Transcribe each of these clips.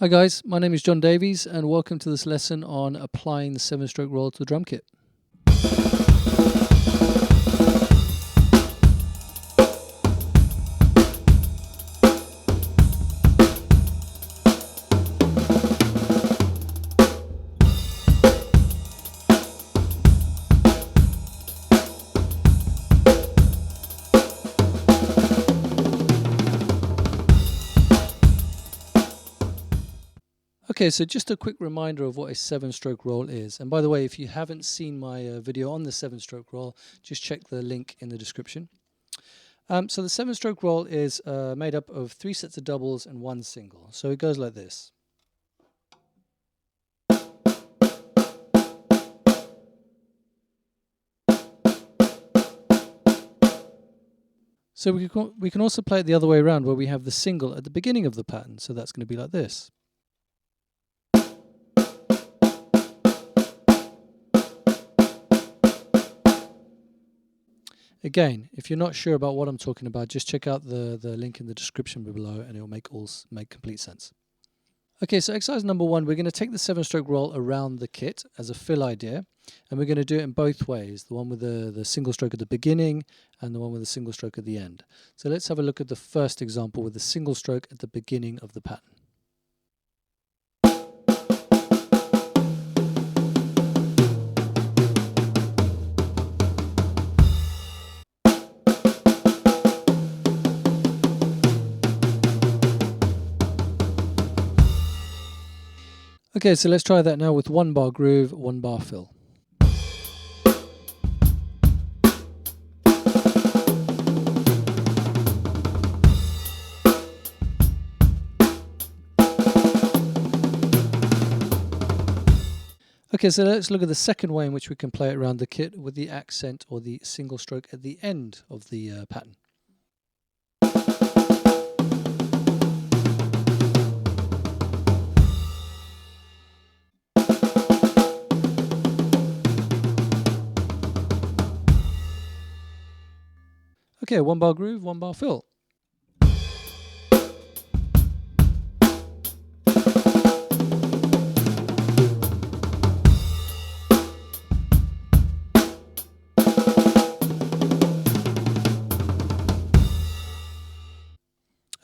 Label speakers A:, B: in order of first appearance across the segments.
A: Hi guys, my name is John Davies and welcome to this lesson on applying the 7-stroke roll to the drum kit. Okay, so just a quick reminder of what a 7-stroke roll is. And by the way, if you haven't seen my video on the 7-stroke roll, just check the link in the description. So the 7-stroke roll is made up of 3 sets of doubles and 1 single. So it goes like this. So we can also play it the other way around, where we have the single at the beginning of the pattern. So that's going to be like this. Again, if you're not sure about what I'm talking about, just check out the link in the description below and it will make complete sense. Okay, so exercise number 1, we're going to take the 7-stroke roll around the kit as a fill idea, and we're going to do it in both ways, the one with the single stroke at the beginning and the one with the single stroke at the end. So let's have a look at the first example with the single stroke at the beginning of the pattern. Okay, so let's try that now with 1 bar groove, 1 bar fill. Okay, so let's look at the second way in which we can play it around the kit with the accent or the single stroke at the end of the pattern. Okay, 1 bar groove, 1 bar fill.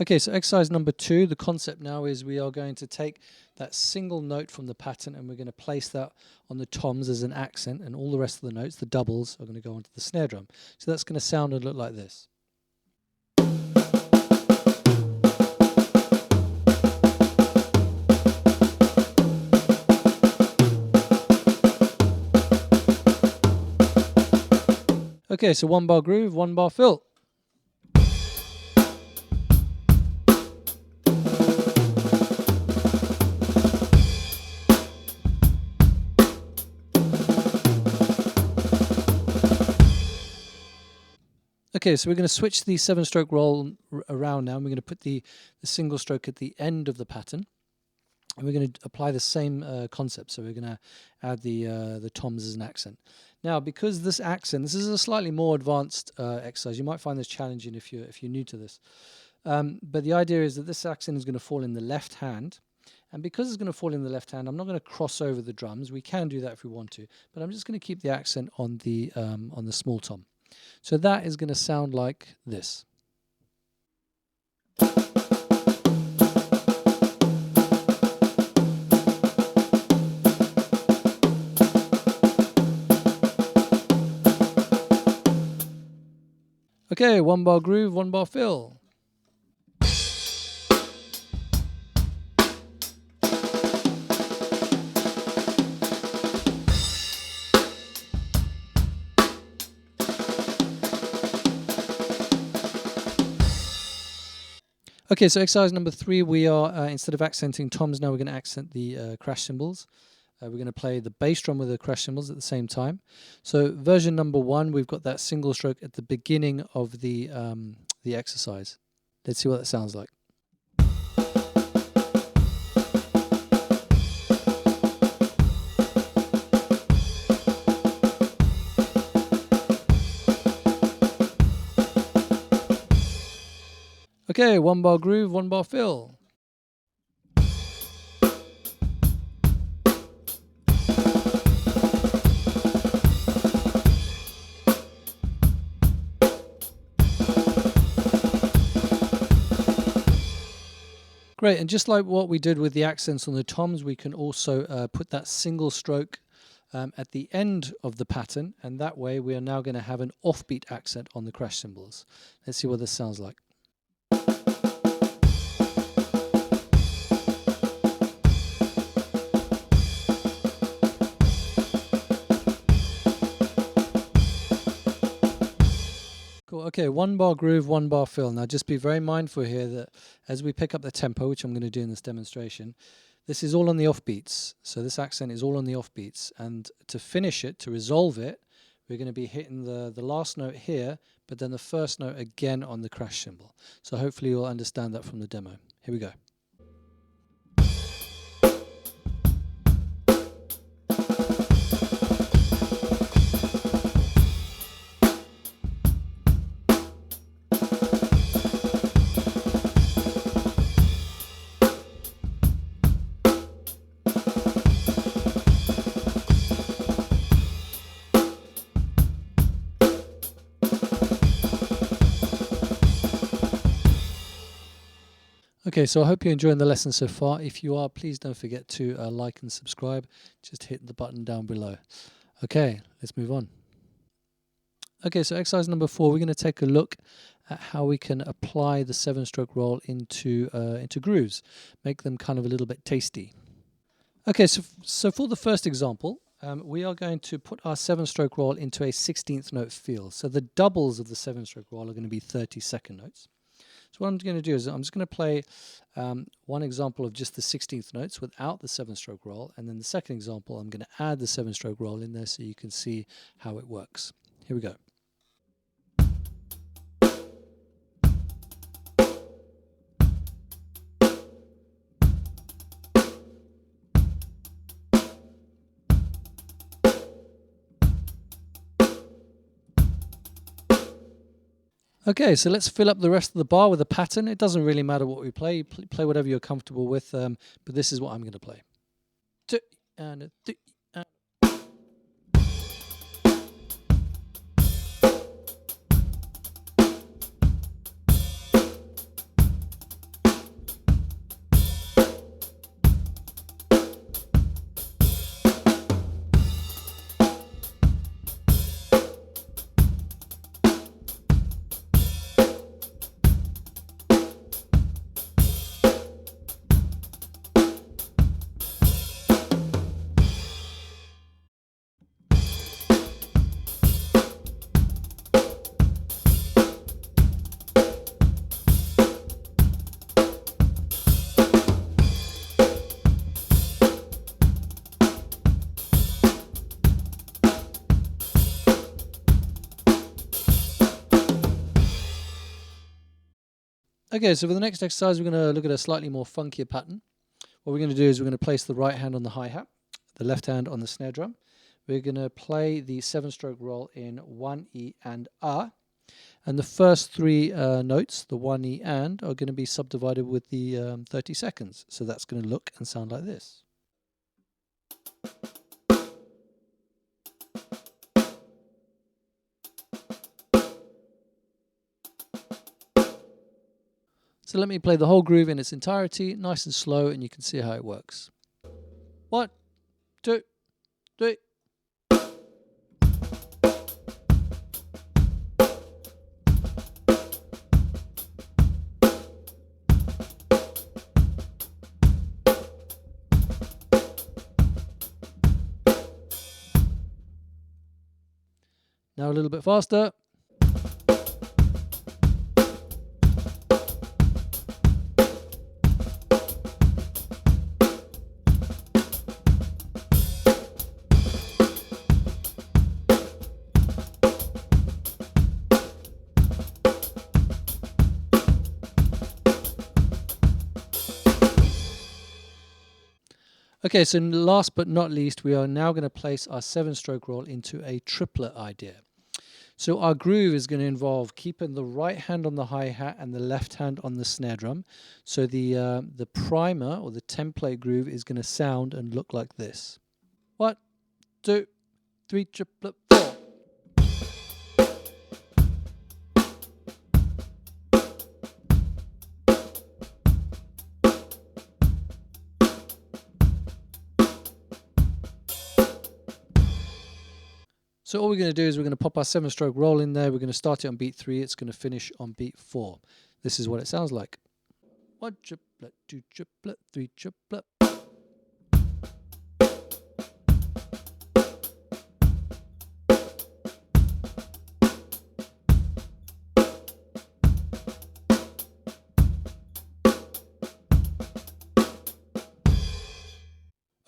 A: Okay, so exercise number 2, the concept now is we are going to take that single note from the pattern and we're going to place that on the toms as an accent, and all the rest of the notes, the doubles, are going to go onto the snare drum. So that's going to sound and look like this. Okay, so 1 bar groove, 1 bar fill. Okay, so we're going to switch the 7-stroke roll around now, and we're going to put the single stroke at the end of the pattern, and we're going to apply the same concept. So we're going to add the toms as an accent. Now, because this is a slightly more advanced exercise. You might find this challenging if you're new to this. But the idea is that this accent is going to fall in the left hand. And because it's going to fall in the left hand, I'm not going to cross over the drums. We can do that if we want to, but I'm just going to keep the accent on the small tom. So that is going to sound like this. Okay, 1 bar groove, 1 bar fill. Okay, so exercise number 3, we are, instead of accenting toms, now we're going to accent the crash cymbals. We're going to play the bass drum with the crash cymbals at the same time. So version number 1, we've got that single stroke at the beginning of the exercise. Let's see what that sounds like. Okay, 1 bar groove, 1 bar fill. Great, and just like what we did with the accents on the toms, we can also put that single stroke at the end of the pattern, and that way we are now going to have an offbeat accent on the crash cymbals. Let's see what this sounds like. Okay, 1 bar groove, 1 bar fill. Now just be very mindful here that as we pick up the tempo, which I'm going to do in this demonstration, this is all on the offbeats. So this accent is all on the offbeats. And to finish it, to resolve it, we're going to be hitting the last note here, but then the first note again on the crash cymbal. So hopefully you'll understand that from the demo. Here we go. Okay, so I hope you're enjoying the lesson so far. If you are, please don't forget to like and subscribe. Just hit the button down below. Okay, let's move on. Okay, so exercise number 4, we're going to take a look at how we can apply the 7-stroke roll into grooves, make them kind of a little bit tasty. Okay, so for the first example, we are going to put our 7-stroke roll into a 16th note feel. So the doubles of the 7-stroke roll are going to be 32nd notes. So what I'm going to do is I'm just going to play one example of just the 16th notes without the 7-stroke roll, and then the second example I'm going to add the 7-stroke roll in there so you can see how it works. Here we go. Okay, so let's fill up the rest of the bar with a pattern. It doesn't really matter what we play. Play whatever you're comfortable with, but this is what I'm going to play. Okay, so for the next exercise, we're going to look at a slightly more funkier pattern. What we're going to do is we're going to place the right hand on the hi-hat, the left hand on the snare drum. We're going to play the 7-stroke roll in 1E and A. And the first 3 notes, the 1E and, are going to be subdivided with the 30 seconds. So that's going to look and sound like this. So let me play the whole groove in its entirety, nice and slow, and you can see how it works. 1, 2, 3. Now a little bit faster. Okay, so last but not least, we are now going to place our 7-stroke roll into a triplet idea. So our groove is going to involve keeping the right hand on the hi-hat and the left hand on the snare drum. So the primer or the template groove is going to sound and look like this. 1, 2, 3, triplet, 4. So all we're going to do is we're going to pop our 7-stroke roll in there. We're going to start it on beat 3. It's going to finish on beat 4. This is what it sounds like. 1 triplet, 2 triplet, 3 triplet.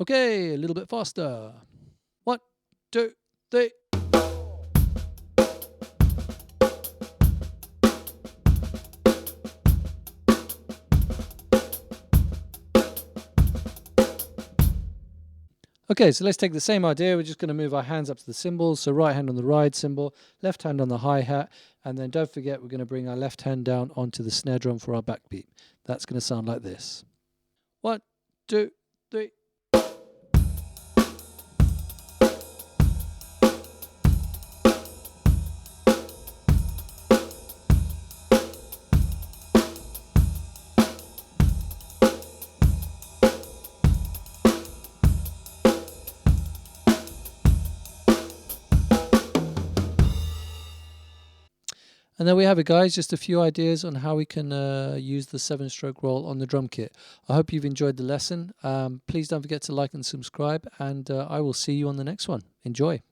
A: Okay, a little bit faster. 1, 2, 3. Okay, so let's take the same idea. We're just going to move our hands up to the cymbals. So right hand on the ride cymbal, left hand on the hi-hat, and then don't forget we're going to bring our left hand down onto the snare drum for our backbeat. That's going to sound like this. 1, 2, 3. And there we have it, guys, just a few ideas on how we can use the 7-stroke roll on the drum kit. I hope you've enjoyed the lesson. Please don't forget to like and subscribe, and I will see you on the next one. Enjoy.